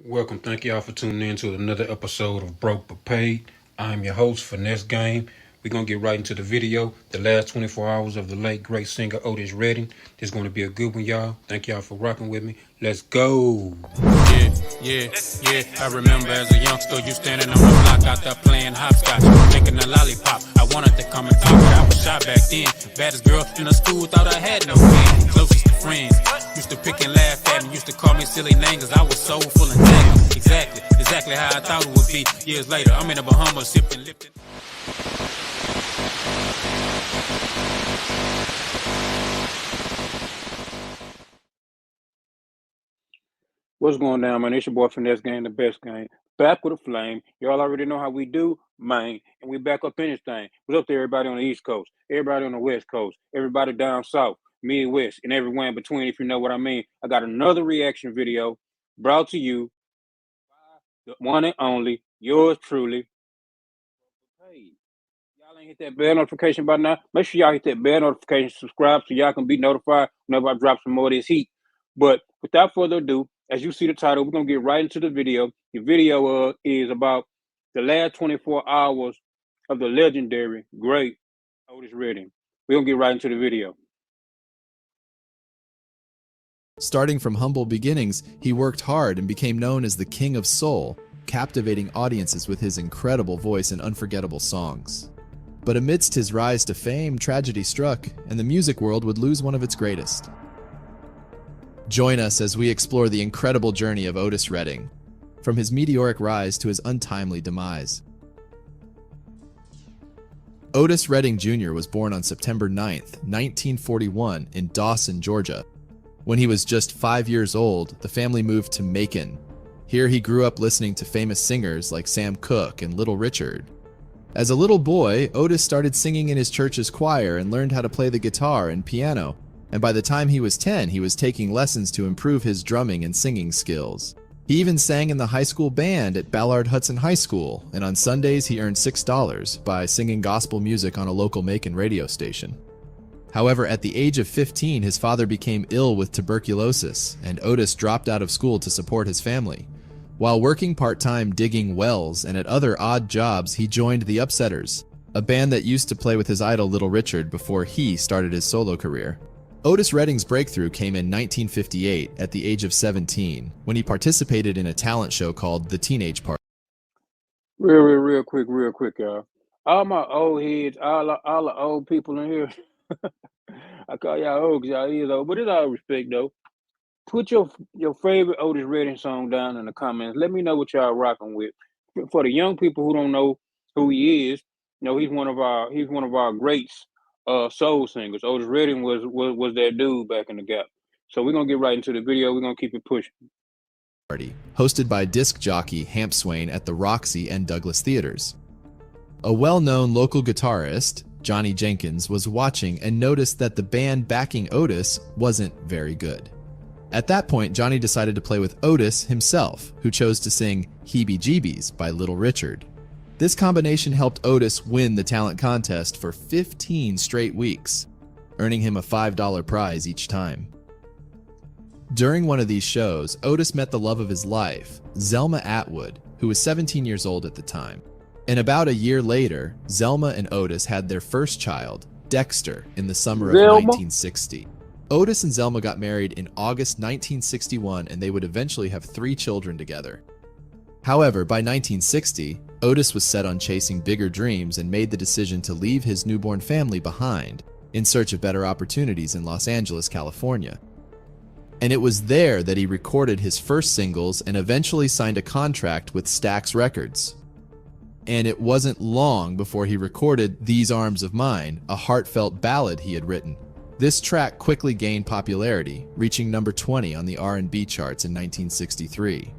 Welcome. Thank y'all for tuning in to another episode of Broke But Paid. I'm your host, Finesse Game. We're going to get right into the video. The last 24 hours of the late, great singer Otis Redding. This is going to be a good one, y'all. Thank y'all for rocking with me. Let's go. Yeah. I remember as a youngster, you standing on the block out there playing hopscotch, making a lollipop. I wanted to come and talk, but I was shy back then. Baddest girl in the school, thought I had no friends. Closest to friends. Used to pick and laugh at me, used to call me silly names, cause I was so full and tangled. Exactly how I thought it would be. Years later, I'm in the Bahamas, sipping, lifting. What's going down, man? It's your boy Finesse Game, the best game. Back with a flame. Y'all already know how we do, man. And we back up in this thing. What's up to everybody on the East Coast, everybody on the West Coast, everybody down South, Midwest, and everywhere in between, if you know what I mean. I got another reaction video brought to you by the one and only, yours truly. Hey, y'all ain't hit that bell notification by now. Make sure y'all hit that bell notification, subscribe so y'all can be notified whenever I drop some more of this heat. But without further ado, as you see the title, we're going to get right into the video. The video is about the last 24 hours of the legendary, great Otis Redding. We're going to get right into the video. Starting from humble beginnings, he worked hard and became known as the King of Soul, captivating audiences with his incredible voice and unforgettable songs. But amidst his rise to fame, tragedy struck, and the music world would lose one of its greatest. Join us as we explore the incredible journey of Otis Redding, from his meteoric rise to his untimely demise. Otis Redding Jr. was born on September 9, 1941, in Dawson, Georgia. When he was just 5 years old, the family moved to Macon. Here he grew up listening to famous singers like Sam Cooke and Little Richard. As a little boy, Otis started singing in his church's choir and learned how to play the guitar and piano. And by the time he was 10, he was taking lessons to improve his drumming and singing skills. He even sang in the high school band at Ballard Hudson High School, and on Sundays he earned $6 by singing gospel music on a local Macon radio station. However, at the age of 15, his father became ill with tuberculosis, and Otis dropped out of school to support his family. While working part-time digging wells and at other odd jobs, he joined the Upsetters, a band that used to play with his idol Little Richard before he started his solo career. Otis Redding's breakthrough came in 1958 at the age of 17 when he participated in a talent show called The Teenage Party. Real quick, y'all. All my old heads, all the old people in here, I call y'all old because y'all is old, but it's all respect, though. Put your favorite Otis Redding song down in the comments. Let me know what y'all rocking with. For the young people who don't know who he is, he's one of our greats. Soul singers. Otis Redding was that dude back in the gap. So we're gonna get right into the video. We're gonna keep it pushing. Hosted by disc jockey Hamp Swain at the Roxy and Douglas Theaters. A well-known local guitarist, Johnny Jenkins, was watching and noticed that the band backing Otis wasn't very good. At that point, Johnny decided to play with Otis himself, who chose to sing Heebie Jeebies by Little Richard. This combination helped Otis win the talent contest for 15 straight weeks, earning him a $5 prize each time. During one of these shows, Otis met the love of his life, Zelma Atwood, who was 17 years old at the time. And about a year later, Zelma and Otis had their first child, Dexter, in the summer of 1960. Otis and Zelma got married in August 1961, and they would eventually have 3 children together. However, by 1960, Otis was set on chasing bigger dreams and made the decision to leave his newborn family behind in search of better opportunities in Los Angeles, California. And it was there that he recorded his first singles and eventually signed a contract with Stax Records. And it wasn't long before he recorded These Arms of Mine, a heartfelt ballad he had written. This track quickly gained popularity, reaching number 20 on the R&B charts in 1963.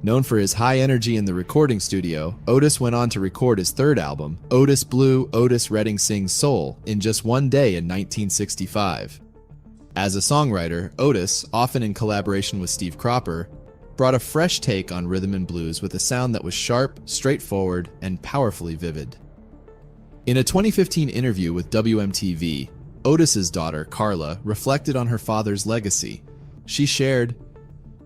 Known for his high energy in the recording studio, Otis went on to record his third album, Otis Blue, Otis Redding Sings Soul, in just one day in 1965. As a songwriter, Otis, often in collaboration with Steve Cropper, brought a fresh take on rhythm and blues with a sound that was sharp, straightforward, and powerfully vivid. In a 2015 interview with WMTV, Otis's daughter, Carla, reflected on her father's legacy. She shared,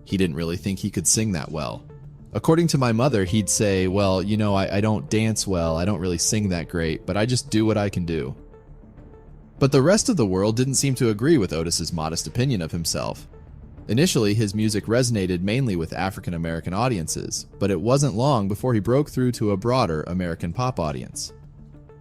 He didn't really think he could sing that well. According to my mother, he'd say, well, you know, I don't dance well, I don't really sing that great, but I just do what I can do. But the rest of the world didn't seem to agree with Otis's modest opinion of himself. Initially, his music resonated mainly with African American audiences, but it wasn't long before he broke through to a broader American pop audience.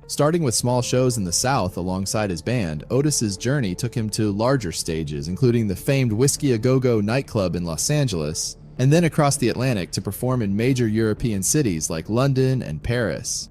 Starting with small shows in the South alongside his band, Otis's journey took him to larger stages, including the famed Whiskey A Go Go nightclub in Los Angeles, and then across the Atlantic to perform in major European cities like London and Paris.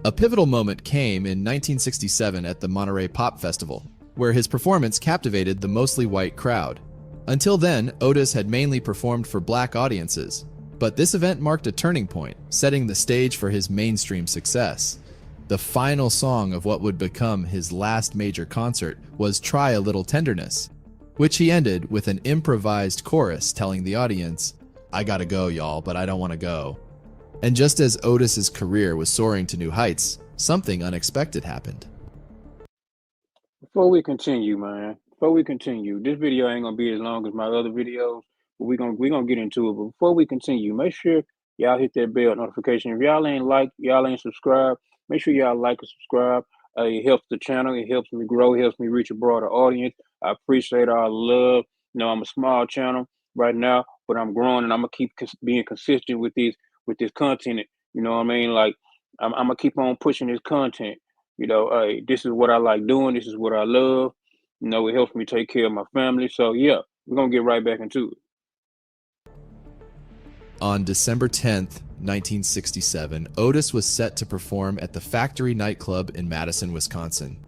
A pivotal moment came in 1967 at the Monterey Pop Festival, where his performance captivated the mostly white crowd. Until then, Otis had mainly performed for black audiences, but this event marked a turning point, setting the stage for his mainstream success. The final song of what would become his last major concert was Try a Little Tenderness, which he ended with an improvised chorus telling the audience, "I gotta go, y'all, but I don't want to go." And just as Otis's career was soaring to new heights, something unexpected happened. Before we continue, this video ain't gonna be as long as my other videos, but we gonna get into it. But before we continue, make sure y'all hit that bell notification. If y'all ain't subscribed, make sure y'all like and subscribe. It helps the channel, it helps me grow, it helps me reach a broader audience. I appreciate all the love. You know, I'm a small channel right now, but I'm growing, and I'm gonna keep being consistent with this content. You know what I mean? Like I'm gonna keep on pushing this content. You know, hey, this is what I like doing. This is what I love. You know, it helps me take care of my family. So yeah, we're gonna get right back into it. On December 10th, 1967, Otis was set to perform at the Factory nightclub in Madison, Wisconsin.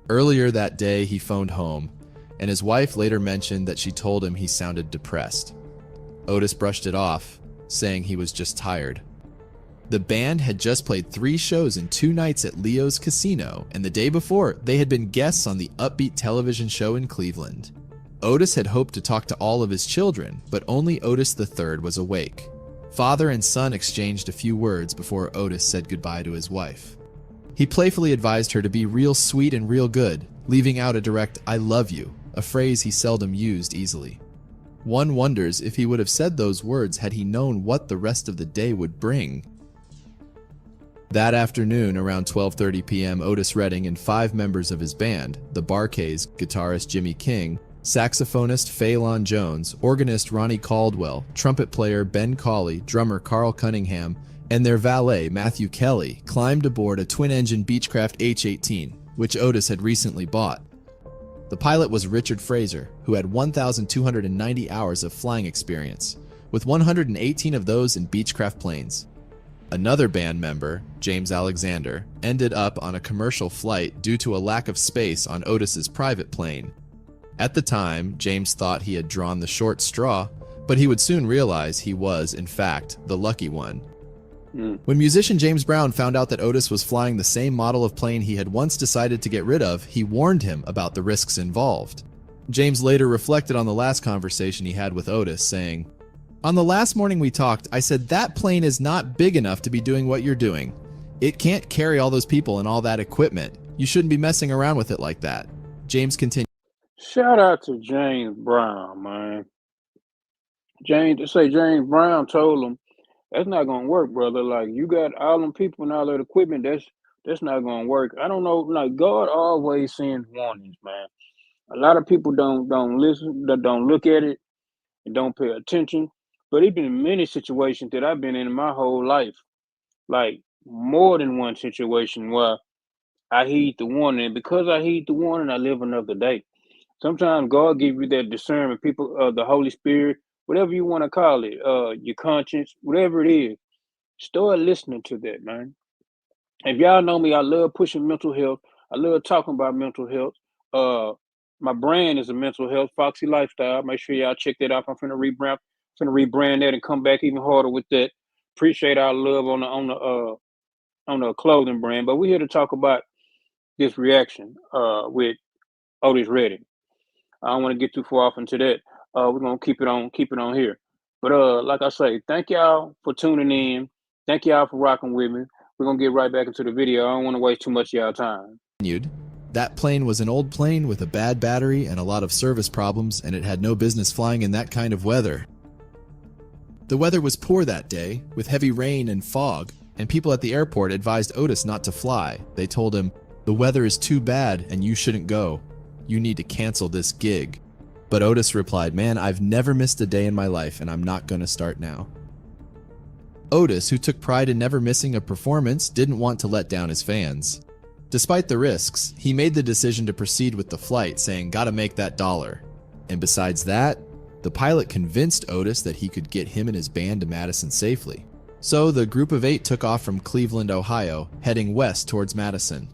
Earlier that day, he phoned home, and his wife later mentioned that she told him he sounded depressed. Otis brushed it off, saying he was just tired. The band had just played 3 shows in 2 nights at Leo's Casino, and the day before, they had been guests on the upbeat television show in Cleveland. Otis had hoped to talk to all of his children, but only Otis III was awake. Father and son exchanged a few words before Otis said goodbye to his wife. He playfully advised her to be real sweet and real good, leaving out a direct "I love you," a phrase he seldom used easily. One wonders if he would have said those words had he known what the rest of the day would bring. That afternoon, around 12:30 p.m., Otis Redding and 5 members of his band, the Bar-Kays, guitarist Jimmy King, saxophonist Phelan Jones, organist Ronnie Caldwell, trumpet player Ben Cawley, drummer Carl Cunningham, and their valet Matthew Kelly climbed aboard a twin-engine Beechcraft H-18, which Otis had recently bought. The pilot was Richard Fraser, who had 1,290 hours of flying experience, with 118 of those in Beechcraft planes. Another band member, James Alexander, ended up on a commercial flight due to a lack of space on Otis's private plane. At the time, James thought he had drawn the short straw, but he would soon realize he was, in fact, the lucky one. When musician James Brown found out that Otis was flying the same model of plane he had once decided to get rid of, he warned him about the risks involved. James later reflected on the last conversation he had with Otis, saying, "On the last morning we talked, I said that plane is not big enough to be doing what you're doing. It can't carry all those people and all that equipment. You shouldn't be messing around with it like that." James continued. Shout out to James Brown, man. James Brown told him that's not gonna work, brother. Like you got all them people and all that equipment. That's not gonna work. I don't know. Like God always sends warnings, man. A lot of people don't listen, don't look at it, and don't pay attention. But it's been many situations that I've been in my whole life, like more than one situation where I heed the warning, and because I heed the warning, I live another day. Sometimes God give you that discernment, people, the Holy Spirit, whatever you want to call it, your conscience, whatever it is. Start listening to that, man. If y'all know me, I love pushing mental health. I love talking about mental health. Uh, my brand is a mental health Foxy Lifestyle. Make sure y'all check that out. I'm finna rebrand that and come back even harder with that. Appreciate our love on the clothing brand. But we're here to talk about this reaction with Otis Redding. I don't want to get too far off into that. We're gonna keep it on here. But like I say, thank y'all for tuning in. Thank y'all for rocking with me. We're gonna get right back into the video. I don't want to waste too much of y'all time. That plane was an old plane with a bad battery and a lot of service problems, and it had no business flying in that kind of weather. The weather was poor that day, with heavy rain and fog, and people at the airport advised Otis not to fly. They told him, "The weather is too bad and you shouldn't go. You need to cancel this gig." But Otis replied, "Man, I've never missed a day in my life and I'm not going to start now." Otis, who took pride in never missing a performance, didn't want to let down his fans. Despite the risks, he made the decision to proceed with the flight, saying, "Gotta make that dollar." And besides that, the pilot convinced Otis that he could get him and his band to Madison safely. So the group of 8 took off from Cleveland, Ohio, heading west towards Madison.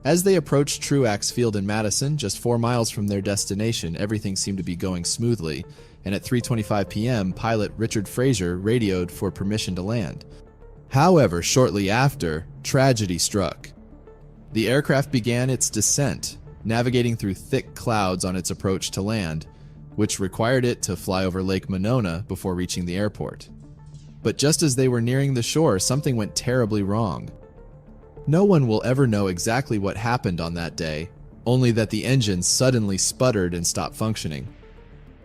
As they approached Truax Field in Madison, just 4 miles from their destination, everything seemed to be going smoothly, and at 3:25 p.m., pilot Richard Fraser radioed for permission to land. However, shortly after, tragedy struck. The aircraft began its descent, navigating through thick clouds on its approach to land, which required it to fly over Lake Monona before reaching the airport. But just as they were nearing the shore, something went terribly wrong. No one will ever know exactly what happened on that day, only that the engine suddenly sputtered and stopped functioning.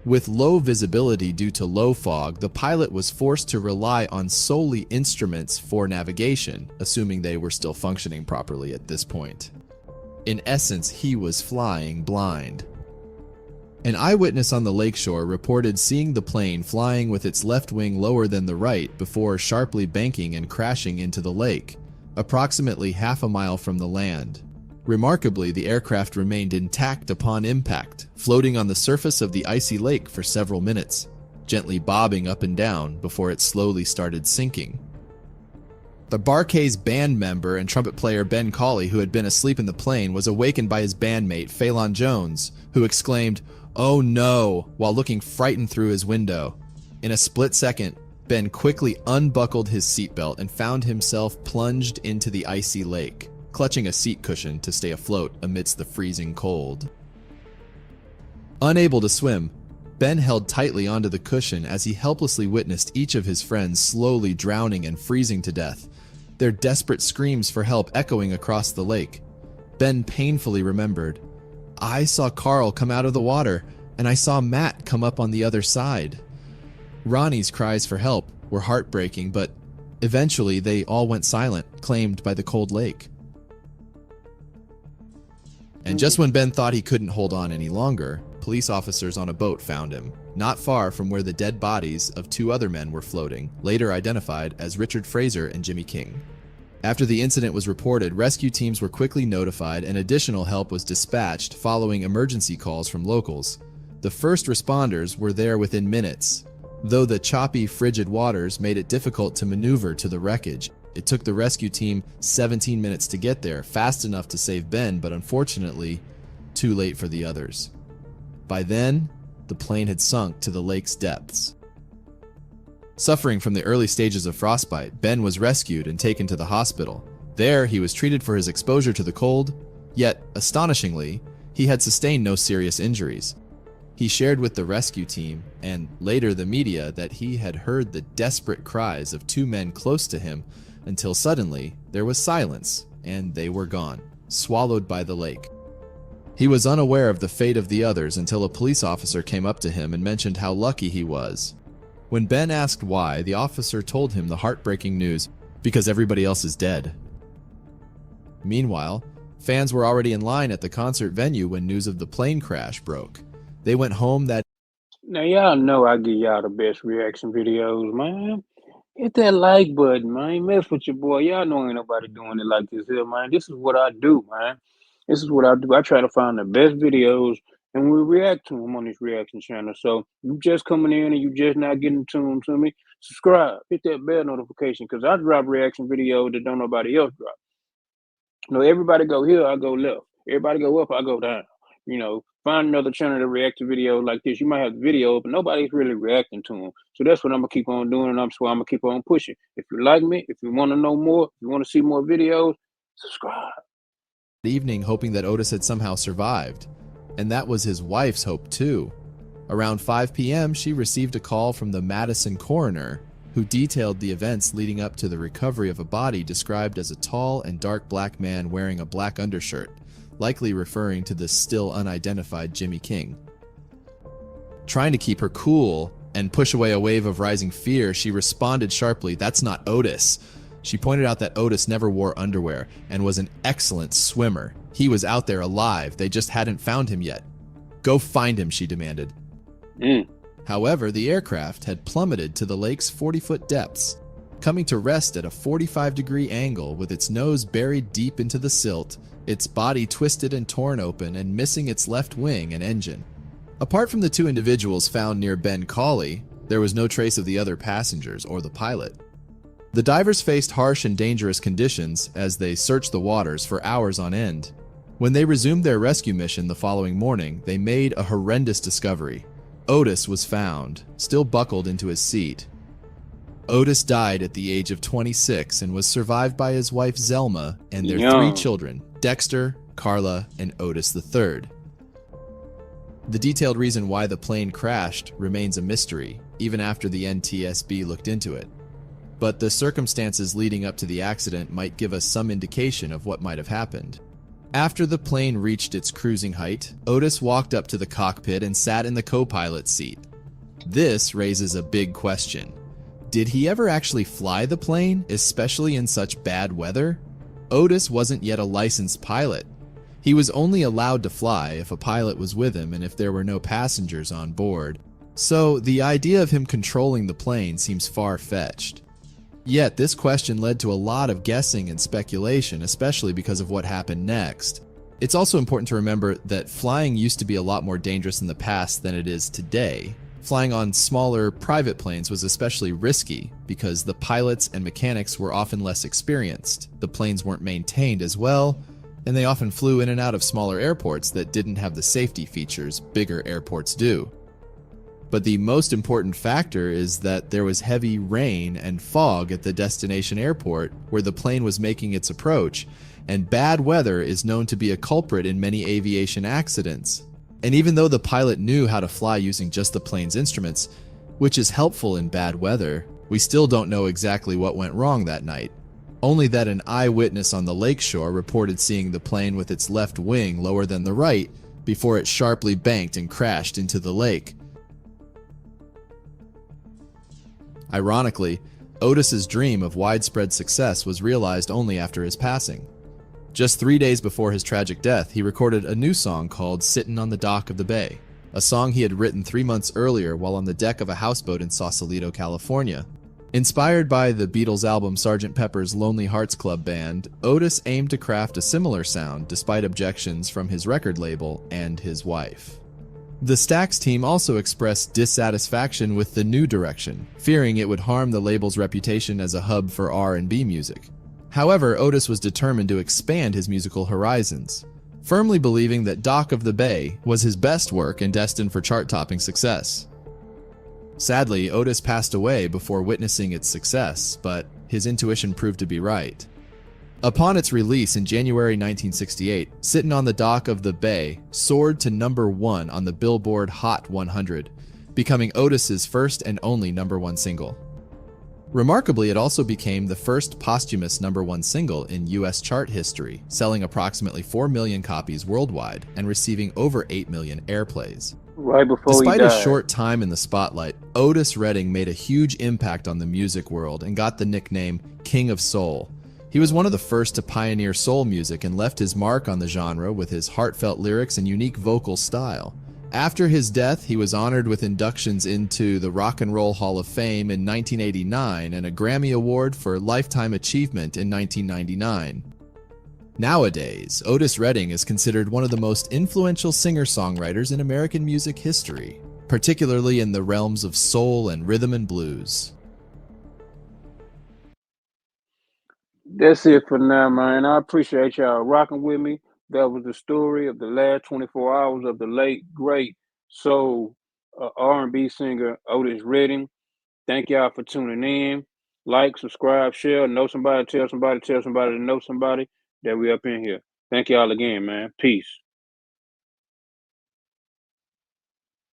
With low visibility due to low fog, the pilot was forced to rely on solely instruments for navigation, assuming they were still functioning properly at this point. In essence, he was flying blind. An eyewitness on the lakeshore reported seeing the plane flying with its left wing lower than the right before sharply banking and crashing into the lake, approximately half a mile from the land. Remarkably, the aircraft remained intact upon impact, floating on the surface of the icy lake for several minutes, gently bobbing up and down before it slowly started sinking. The Bar-Kays band member and trumpet player Ben Cauley, who had been asleep in the plane, was awakened by his bandmate Phelan Jones, who exclaimed, "Oh no," while looking frightened through his window. In a split second, Ben quickly unbuckled his seatbelt and found himself plunged into the icy lake, clutching a seat cushion to stay afloat amidst the freezing cold. Unable to swim, Ben held tightly onto the cushion as he helplessly witnessed each of his friends slowly drowning and freezing to death, their desperate screams for help echoing across the lake. Ben painfully remembered, "I saw Carl come out of the water, and I saw Matt come up on the other side." Ronnie's cries for help were heartbreaking, but eventually they all went silent, claimed by the cold lake. And just when Ben thought he couldn't hold on any longer, police officers on a boat found him, not far from where the dead bodies of 2 other men were floating, later identified as Richard Fraser and Jimmy King. After the incident was reported, rescue teams were quickly notified and additional help was dispatched following emergency calls from locals. The first responders were there within minutes. Though the choppy, frigid waters made it difficult to maneuver to the wreckage, it took the rescue team 17 minutes to get there, fast enough to save Ben, but unfortunately, too late for the others. By then, the plane had sunk to the lake's depths. Suffering from the early stages of frostbite, Ben was rescued and taken to the hospital. There, he was treated for his exposure to the cold, yet, astonishingly, he had sustained no serious injuries. He shared with the rescue team, and later the media, that he had heard the desperate cries of 2 men close to him until suddenly there was silence and they were gone, swallowed by the lake. He was unaware of the fate of the others until a police officer came up to him and mentioned how lucky he was. When Ben asked why, the officer told him the heartbreaking news, because everybody else is dead. Meanwhile, fans were already in line at the concert venue when news of the plane crash broke. They went home that Now y'all know I give y'all the best reaction videos, man. Hit that like button, man. Mess with your boy. Y'all know ain't nobody doing it like this here, man. This is what I do, man. This is what I do. I try to find the best videos and we react to them on this reaction channel. So you just coming in and you just not getting tuned to me, subscribe, hit that bell notification, because I drop reaction videos that don't nobody else drop. You know, everybody go here, I go left. Everybody go up, I go down. You know, find another channel to react to videos like this. You might have the video, but nobody's really reacting to them. So that's what I'm going to keep on doing, and I'm going to keep on pushing. If you like me, if you want to know more, if you want to see more videos, subscribe. evening hoping that Otis had somehow survived. And that was his wife's hope too. Around 5 p.m., she received a call from the Madison coroner, who detailed the events leading up to the recovery of a body described as a tall and dark black man wearing a black undershirt, likely referring to the still unidentified Jimmy King. Trying to keep her cool and push away a wave of rising fear, she responded sharply, "That's not Otis." She pointed out that Otis never wore underwear and was an excellent swimmer. He was out there alive, they just hadn't found him yet. "Go find him," she demanded. However, the aircraft had plummeted to the lake's 40-foot depths, coming to rest at a 45-degree angle with its nose buried deep into the silt, its body twisted and torn open, and missing its left wing and engine. Apart from the two individuals found near Ben Cauley, there was no trace of the other passengers or the pilot. The divers faced harsh and dangerous conditions as they searched the waters for hours on end. When they resumed their rescue mission the following morning, they made a horrendous discovery. Otis was found, still buckled into his seat. Otis died at the age of 26 and was survived by his wife Zelma and their 3 children, Dexter, Carla, and Otis III. The detailed reason why the plane crashed remains a mystery, even after the NTSB looked into it. But the circumstances leading up to the accident might give us some indication of what might have happened. After the plane reached its cruising height, Otis walked up to the cockpit and sat in the co-pilot's seat. This raises a big question. Did he ever actually fly the plane, especially in such bad weather? Otis wasn't yet a licensed pilot. He was only allowed to fly if a pilot was with him and if there were no passengers on board. So the idea of him controlling the plane seems far-fetched. Yet this question led to a lot of guessing and speculation, especially because of what happened next. It's also important to remember that flying used to be a lot more dangerous in the past than it is today. Flying on smaller private planes was especially risky because the pilots and mechanics were often less experienced, the planes weren't maintained as well, and they often flew in and out of smaller airports that didn't have the safety features bigger airports do. But the most important factor is that there was heavy rain and fog at the destination airport where the plane was making its approach, and bad weather is known to be a culprit in many aviation accidents. And even though the pilot knew how to fly using just the plane's instruments, which is helpful in bad weather, we still don't know exactly what went wrong that night. Only that an eyewitness on the lakeshore reported seeing the plane with its left wing lower than the right before it sharply banked and crashed into the lake. Ironically, Otis's dream of widespread success was realized only after his passing. Just 3 days before his tragic death, he recorded a new song called "Sittin' on the Dock of the Bay," a song he had written 3 months earlier while on the deck of a houseboat in Sausalito, California. Inspired by the Beatles' album Sgt. Pepper's Lonely Hearts Club Band, Otis aimed to craft a similar sound despite objections from his record label and his wife. The Stax team also expressed dissatisfaction with the new direction, fearing it would harm the label's reputation as a hub for R&B music. However, Otis was determined to expand his musical horizons, firmly believing that Dock of the Bay was his best work and destined for chart-topping success. Sadly, Otis passed away before witnessing its success, but his intuition proved to be right. Upon its release in January 1968, "Sittin' on the Dock of the Bay" soared to number 1 on the Billboard Hot 100, becoming Otis's first and only number 1 single. Remarkably, it also became the first posthumous number 1 single in US chart history, selling approximately 4 million copies worldwide and receiving over 8 million airplays. Right before Despite he his died. short time in the spotlight, Otis Redding made a huge impact on the music world and got the nickname King of Soul. He was one of the first to pioneer soul music and left his mark on the genre with his heartfelt lyrics and unique vocal style. After his death, he was honored with inductions into the Rock and Roll Hall of Fame in 1989 and a Grammy Award for Lifetime Achievement in 1999. Nowadays, Otis Redding is considered one of the most influential singer-songwriters in American music history, particularly in the realms of soul and rhythm and blues. That's it for now, man. I appreciate y'all rocking with me. That was the story of the last 24 hours of the late, great soul R&B singer Otis Redding. Thank y'all for tuning in. Like, subscribe, share, know somebody, tell somebody to know somebody that we up in here. Thank y'all again, man. Peace.